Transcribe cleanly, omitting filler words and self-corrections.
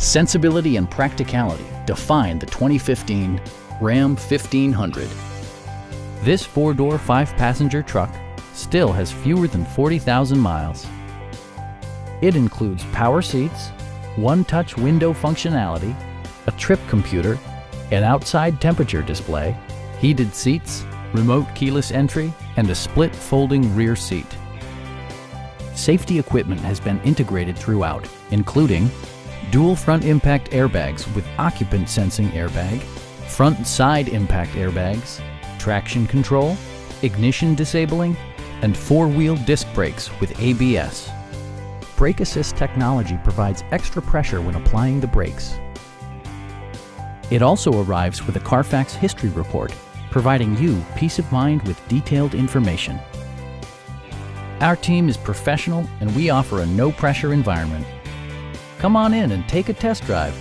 Sensibility and practicality define the 2015 Ram 1500. This four-door, five-passenger truck still has fewer than 40,000 miles. It includes power seats, one-touch window functionality, a trip computer, an outside temperature display, heated seats, remote keyless entry, and a split folding rear seat. Safety equipment has been integrated throughout, including dual front impact airbags with occupant sensing airbag, front and side impact airbags, traction control, ignition disabling, and four-wheel disc brakes with ABS. Brake Assist technology provides extra pressure when applying the brakes. It also arrives with a Carfax history report, providing you peace of mind with detailed information. Our team is professional and we offer a no-pressure environment. Come on in and take a test drive.